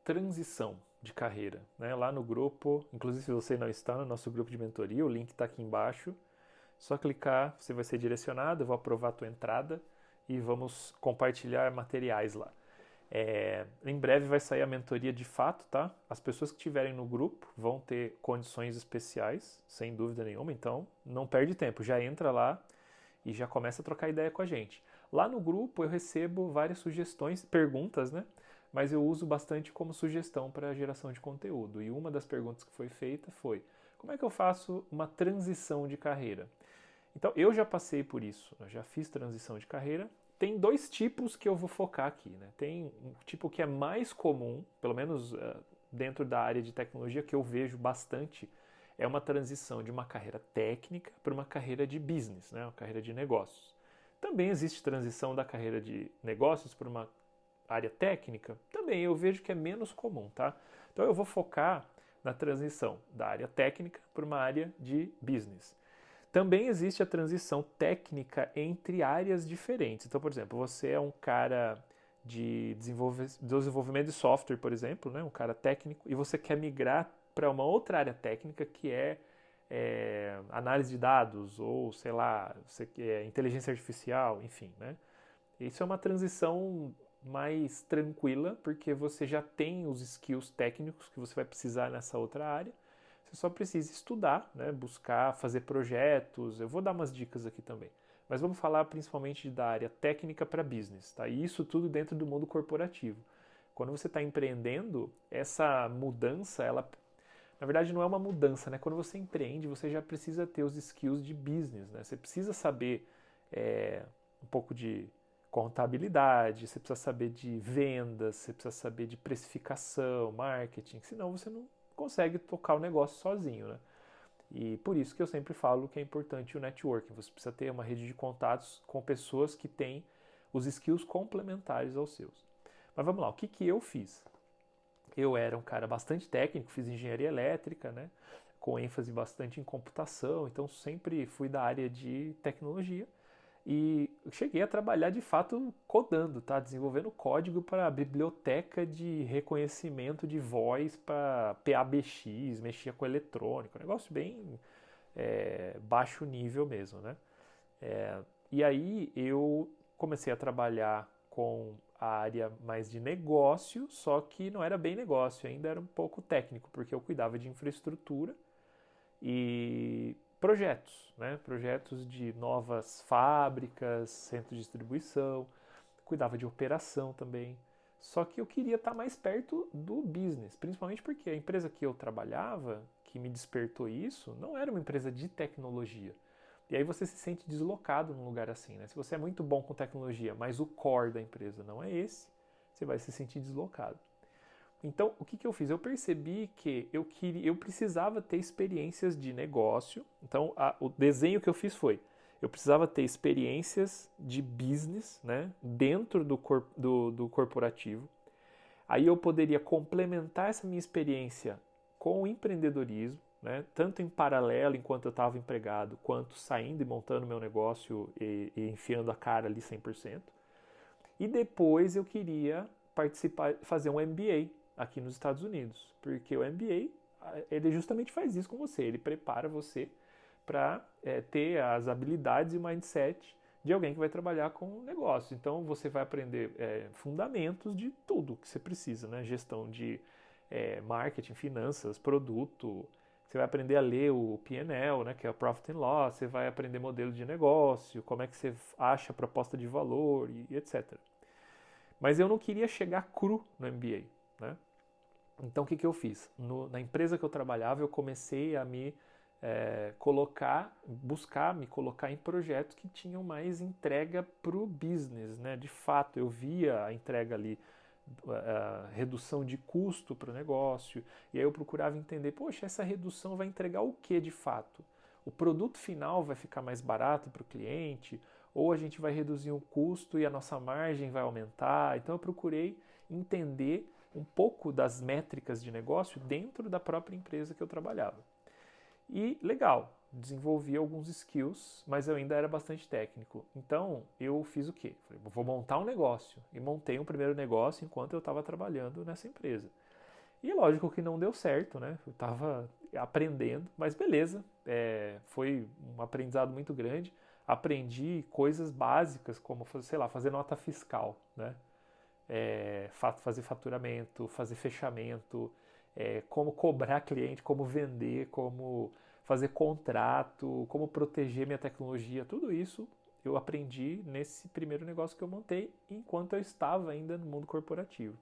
transição de carreira, né? Lá no grupo, inclusive se você não está no nosso grupo de mentoria, o link está aqui embaixo. Só clicar, você vai ser direcionado, eu vou aprovar a tua entrada e vamos compartilhar materiais lá. Em breve vai sair a mentoria de fato, tá? As pessoas que estiverem no grupo vão ter condições especiais, sem dúvida nenhuma, então não perde tempo, já entra lá e já começa a trocar ideia com a gente. Lá no grupo eu recebo várias sugestões, perguntas, né? Mas eu uso bastante como sugestão para a geração de conteúdo. E uma das perguntas que foi feita foi: como é que eu faço uma transição de carreira? Então, eu já passei por isso, eu já fiz transição de carreira. Tem dois tipos que eu vou focar aqui, né? Tem um tipo que é mais comum, pelo menos dentro da área de tecnologia, que eu vejo bastante, é uma transição de uma carreira técnica para uma carreira de business, né? Uma carreira de negócios. Também existe transição da carreira de negócios para uma área técnica, também eu vejo que é menos comum, tá? Então eu vou focar na transição da área técnica para uma área de business. Também existe a transição técnica entre áreas diferentes. Então, por exemplo, você é um cara de desenvolvimento de software, por exemplo, né? Um cara técnico, e você quer migrar para uma outra área técnica que é análise de dados, ou sei lá, você quer inteligência artificial, enfim, né? Isso é uma transição mais tranquila, porque você já tem os skills técnicos que você vai precisar nessa outra área. Você só precisa estudar, né, buscar, fazer projetos. Eu vou dar umas dicas aqui também. Mas vamos falar principalmente da área técnica para business, tá? E isso tudo dentro do mundo corporativo. Quando você está empreendendo, essa mudança, ela, na verdade, não é uma mudança, né? Quando você empreende, você já precisa ter os skills de business, né? Você precisa saber um pouco de contabilidade, você precisa saber de vendas, você precisa saber de precificação, marketing, senão você não consegue tocar o negócio sozinho, né? E por isso que eu sempre falo que é importante o networking. Você precisa ter uma rede de contatos com pessoas que têm os skills complementares aos seus. Mas vamos lá, o que eu fiz? Eu era um cara bastante técnico, fiz engenharia elétrica, né? Com ênfase bastante em computação, então sempre fui da área de tecnologia. E cheguei a trabalhar de fato codando, tá? Desenvolvendo código para a biblioteca de reconhecimento de voz para PABX, mexia com eletrônico, um negócio bem baixo nível mesmo, né? E aí eu comecei a trabalhar com a área mais de negócio, só que não era bem negócio, ainda era um pouco técnico, porque eu cuidava de infraestrutura e projetos, né? Projetos de novas fábricas, centros de distribuição, cuidava de operação também. Só que eu queria estar mais perto do business, principalmente porque a empresa que eu trabalhava, que me despertou isso, não era uma empresa de tecnologia. E aí você se sente deslocado num lugar assim, né? Se você é muito bom com tecnologia, mas o core da empresa não é esse, você vai se sentir deslocado. Então, o que eu fiz? Eu percebi que eu precisava ter experiências de negócio. Então, o desenho que eu fiz foi: eu precisava ter experiências de business, né, dentro do corporativo. Aí eu poderia complementar essa minha experiência com o empreendedorismo, né, tanto em paralelo enquanto eu estava empregado, quanto saindo e montando meu negócio e enfiando a cara ali 100%. E depois eu queria participar, fazer um MBA aqui nos Estados Unidos, porque o MBA ele justamente faz isso com você, ele prepara você para ter as habilidades e o mindset de alguém que vai trabalhar com negócio. Então você vai aprender fundamentos de tudo que você precisa, né? Gestão de marketing, finanças, produto. Você vai aprender a ler o P&L, né, que é o Profit and Loss. Você vai aprender modelo de negócio, como é que você acha a proposta de valor e etc. Mas eu não queria chegar cru no MBA, né? Então o que eu fiz? Na empresa que eu trabalhava, eu comecei a me buscar me colocar em projetos que tinham mais entrega para o business, né? De fato, eu via a entrega ali, a redução de custo para o negócio, e aí eu procurava entender, poxa, essa redução vai entregar o que de fato? O produto final vai ficar mais barato para o cliente, ou a gente vai reduzir o custo e a nossa margem vai aumentar? Então eu procurei entender um pouco das métricas de negócio dentro da própria empresa que eu trabalhava. E legal, desenvolvi alguns skills, mas eu ainda era bastante técnico. Então eu fiz o quê? Falei, vou montar um negócio. E montei um primeiro negócio enquanto eu estava trabalhando nessa empresa. E lógico que não deu certo, né? Eu estava aprendendo, mas beleza, foi um aprendizado muito grande. Aprendi coisas básicas como, sei lá, fazer nota fiscal, né? Fazer faturamento, fazer fechamento, como cobrar cliente, como vender, como fazer contrato, como proteger minha tecnologia, tudo isso eu aprendi nesse primeiro negócio que eu montei enquanto eu estava ainda no mundo corporativo.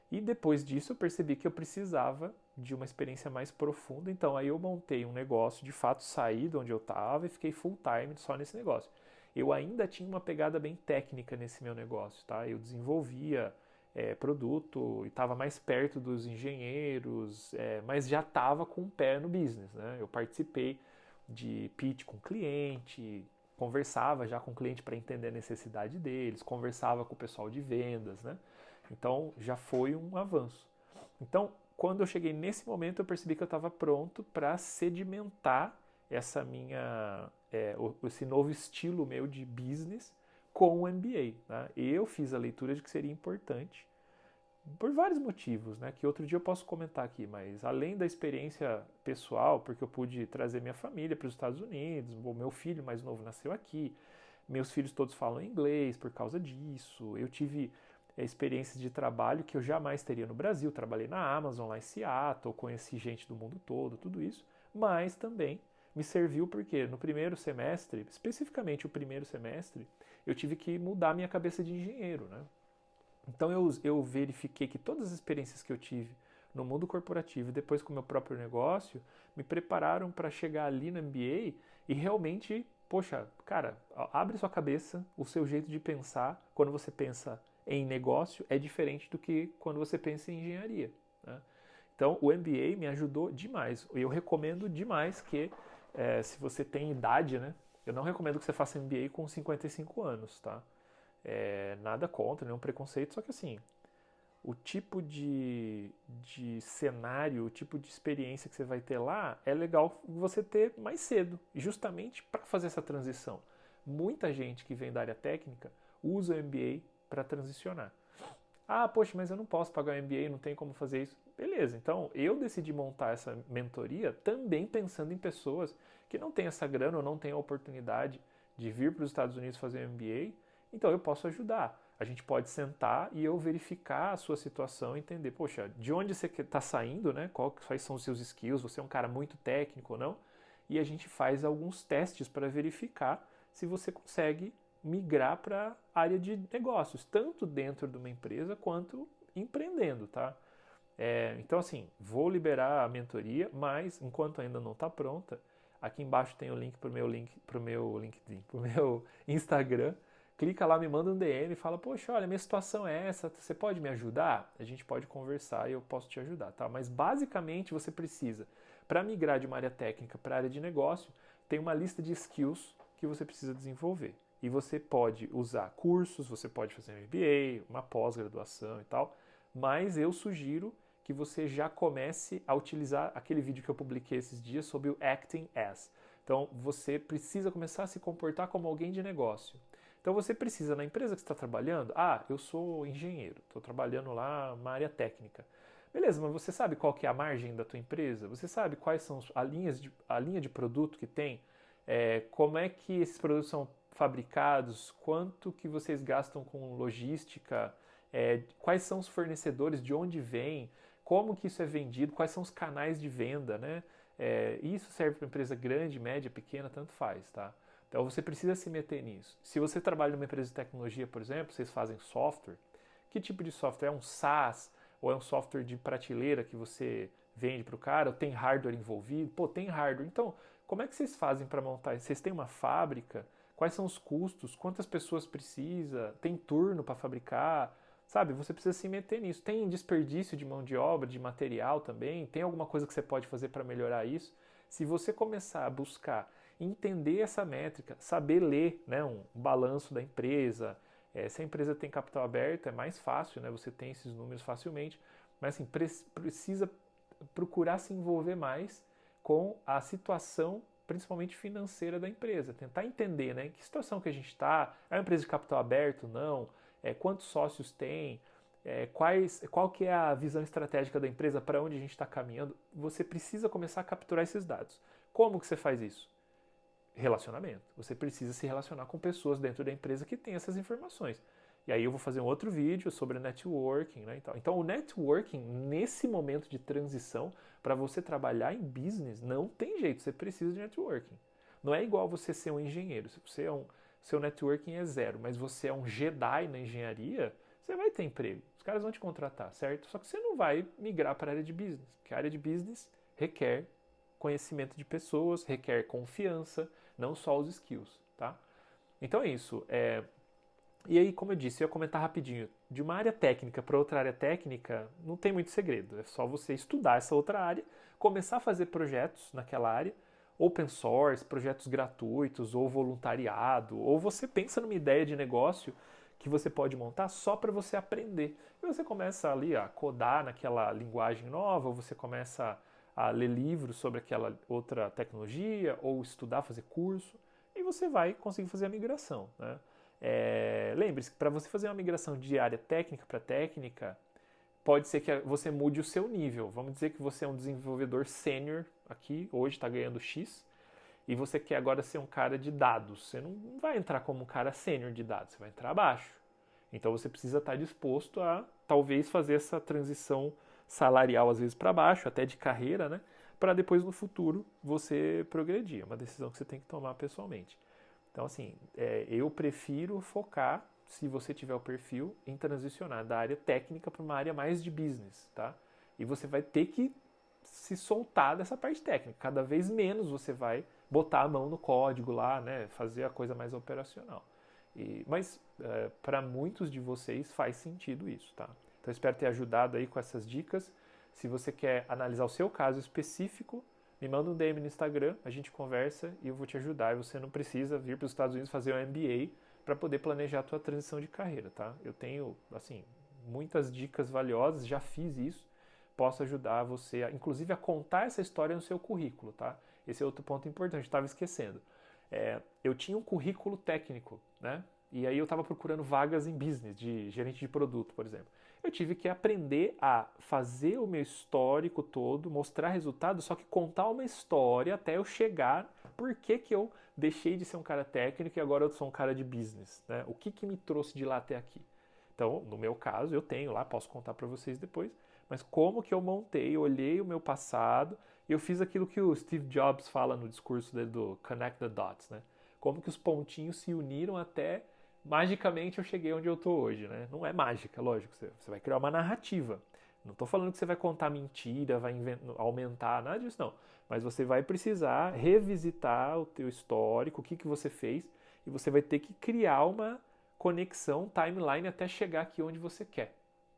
E depois disso eu percebi que eu precisava de uma experiência mais profunda, então aí eu montei um negócio, de fato saí de onde eu estava e fiquei full time só nesse negócio. Eu ainda tinha uma pegada bem técnica nesse meu negócio, tá? Eu desenvolvia produto e estava mais perto dos engenheiros, mas já estava com o pé no business, né? Eu participei de pitch com cliente, conversava já com o cliente para entender a necessidade deles, conversava com o pessoal de vendas, né? Então já foi um avanço. Então, quando eu cheguei nesse momento, eu percebi que eu estava pronto para sedimentar essa esse novo estilo meu de business com o MBA. Né? Eu fiz a leitura de que seria importante por vários motivos, né? Que outro dia eu posso comentar aqui, mas além da experiência pessoal, porque eu pude trazer minha família para os Estados Unidos, o meu filho mais novo nasceu aqui, meus filhos todos falam inglês por causa disso, eu tive experiências de trabalho que eu jamais teria no Brasil, trabalhei na Amazon lá em Seattle, conheci gente do mundo todo, tudo isso, mas também me serviu porque no primeiro semestre, especificamente o primeiro semestre, eu tive que mudar minha cabeça de engenheiro, né? Então eu verifiquei que todas as experiências que eu tive no mundo corporativo e depois com o meu próprio negócio me prepararam para chegar ali no MBA e realmente, poxa, cara, abre sua cabeça, o seu jeito de pensar quando você pensa em negócio é diferente do que quando você pensa em engenharia. Né? Então o MBA me ajudou demais. Eu recomendo demais que, se você tem idade, né? Eu não recomendo que você faça MBA com 55 anos, tá? Nada contra, nenhum preconceito, só que assim, o tipo de cenário, o tipo de experiência que você vai ter lá é legal você ter mais cedo, justamente para fazer essa transição. Muita gente que vem da área técnica usa o MBA para transicionar. Ah, poxa, mas eu não posso pagar o MBA, não tem como fazer isso. Beleza, então eu decidi montar essa mentoria também pensando em pessoas que não têm essa grana ou não têm a oportunidade de vir para os Estados Unidos fazer um MBA, então eu posso ajudar. A gente pode sentar e eu verificar a sua situação, entender, poxa, de onde você está saindo, né? Quais são os seus skills, você é um cara muito técnico ou não? E a gente faz alguns testes para verificar se você consegue migrar para a área de negócios, tanto dentro de uma empresa quanto empreendendo, tá? Então, assim, vou liberar a mentoria, mas enquanto ainda não está pronta, aqui embaixo tem o link para o meu LinkedIn, para o meu Instagram. Clica lá, me manda um DM e fala, poxa, olha, minha situação é essa, você pode me ajudar? A gente pode conversar e eu posso te ajudar, tá? Mas basicamente você precisa, para migrar de uma área técnica para a área de negócio, tem uma lista de skills que você precisa desenvolver. E você pode usar cursos, você pode fazer um MBA, uma pós-graduação e tal, mas eu sugiro que você já comece a utilizar aquele vídeo que eu publiquei esses dias sobre o Acting As. Então, você precisa começar a se comportar como alguém de negócio. Então, você precisa, na empresa que você está trabalhando, eu sou engenheiro, estou trabalhando lá na área técnica. Beleza, mas você sabe qual que é a margem da tua empresa? Você sabe quais são a linha de produto que tem? Como é que esses produtos são fabricados? Quanto que vocês gastam com logística? Quais são os fornecedores? De onde vem? Como que isso é vendido? Quais são os canais de venda, né? Isso serve para empresa grande, média, pequena, tanto faz, tá? Então você precisa se meter nisso. Se você trabalha numa empresa de tecnologia, por exemplo, vocês fazem software, que tipo de software? É um SaaS ou é um software de prateleira que você vende para o cara? Ou tem hardware envolvido? Pô, tem hardware. Então, como é que vocês fazem para montar? Vocês têm uma fábrica? Quais são os custos? Quantas pessoas precisa? Tem turno para fabricar? Sabe, você precisa se meter nisso. Tem desperdício de mão de obra, de material também? Tem alguma coisa que você pode fazer para melhorar isso? Se você começar a buscar entender essa métrica, saber ler, né, um balanço da empresa, se a empresa tem capital aberto é mais fácil, né, você tem esses números facilmente, mas assim, precisa procurar se envolver mais com a situação, principalmente financeira da empresa, tentar entender, né, em que situação que a gente está, é uma empresa de capital aberto, não, quantos sócios tem, qual que é a visão estratégica da empresa, para onde a gente está caminhando, você precisa começar a capturar esses dados. Como que você faz isso? Relacionamento. Você precisa se relacionar com pessoas dentro da empresa que têm essas informações. E aí eu vou fazer um outro vídeo sobre networking, né? Então o networking, nesse momento de transição, para você trabalhar em business, não tem jeito, você precisa de networking. Não é igual você ser um engenheiro. Se você seu networking é zero, mas você é um Jedi na engenharia, você vai ter emprego. Os caras vão te contratar, certo? Só que você não vai migrar para a área de business, porque a área de business requer conhecimento de pessoas, requer confiança, não só os skills, tá? Então é isso. E aí, como eu disse, eu ia comentar rapidinho. De uma área técnica para outra área técnica, não tem muito segredo. É só você estudar essa outra área, começar a fazer projetos naquela área, open source, projetos gratuitos, ou voluntariado, ou você pensa numa ideia de negócio que você pode montar só para você aprender. E você começa ali a codar naquela linguagem nova, ou você começa a ler livros sobre aquela outra tecnologia, ou estudar, fazer curso, e você vai conseguir fazer a migração, né? Lembre-se que para você fazer uma migração de área técnica para técnica, pode ser que você mude o seu nível. Vamos dizer que você é um desenvolvedor sênior aqui, hoje está ganhando X, e você quer agora ser um cara de dados. Você não vai entrar como um cara sênior de dados, você vai entrar abaixo. Então você precisa estar disposto a talvez fazer essa transição salarial às vezes para baixo, até de carreira, né? Para depois no futuro você progredir. É uma decisão que você tem que tomar pessoalmente. Então, assim, eu prefiro focar, se você tiver o perfil, em transicionar da área técnica para uma área mais de business, tá? E você vai ter que se soltar dessa parte técnica. Cada vez menos você vai botar a mão no código lá, né? Fazer a coisa mais operacional. Mas para muitos de vocês faz sentido isso, tá? Então, eu espero ter ajudado aí com essas dicas. Se você quer analisar o seu caso específico, me manda um DM no Instagram, a gente conversa e eu vou te ajudar. E você não precisa vir para os Estados Unidos fazer um MBA para poder planejar a tua transição de carreira, tá? Eu tenho, assim, muitas dicas valiosas, já fiz isso, posso ajudar você, inclusive, a contar essa história no seu currículo, tá? Esse é outro ponto importante, estava esquecendo. Eu tinha um currículo técnico, né? E aí eu estava procurando vagas em business, de gerente de produto, por exemplo. Eu tive que aprender a fazer o meu histórico todo, mostrar resultado, só que contar uma história até eu chegar por que eu deixei de ser um cara técnico e agora eu sou um cara de business, né? O que me trouxe de lá até aqui? Então, no meu caso, eu tenho lá, posso contar para vocês depois, mas como que eu montei, eu olhei o meu passado e eu fiz aquilo que o Steve Jobs fala no discurso dele do Connect the Dots, né? Como que os pontinhos se uniram até magicamente eu cheguei onde eu tô hoje, né? Não é mágica, lógico, você vai criar uma narrativa. Não estou falando que você vai contar mentira, vai aumentar, nada disso não. Mas você vai precisar revisitar o teu histórico, o que você fez, e você vai ter que criar uma conexão, timeline, até chegar aqui onde você quer.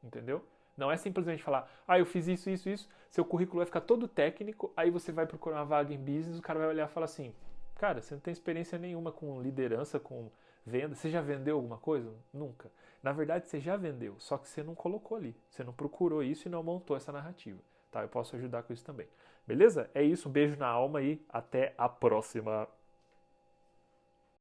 Entendeu? Não é simplesmente falar, eu fiz isso, isso, isso, seu currículo vai ficar todo técnico, aí você vai procurar uma vaga em business, o cara vai olhar e falar assim, cara, você não tem experiência nenhuma com liderança, com venda. Você já vendeu alguma coisa? Nunca. Na verdade, você já vendeu, só que você não colocou ali. Você não procurou isso e não montou essa narrativa. Tá? Eu posso ajudar com isso também. Beleza? É isso, um beijo na alma e até a próxima.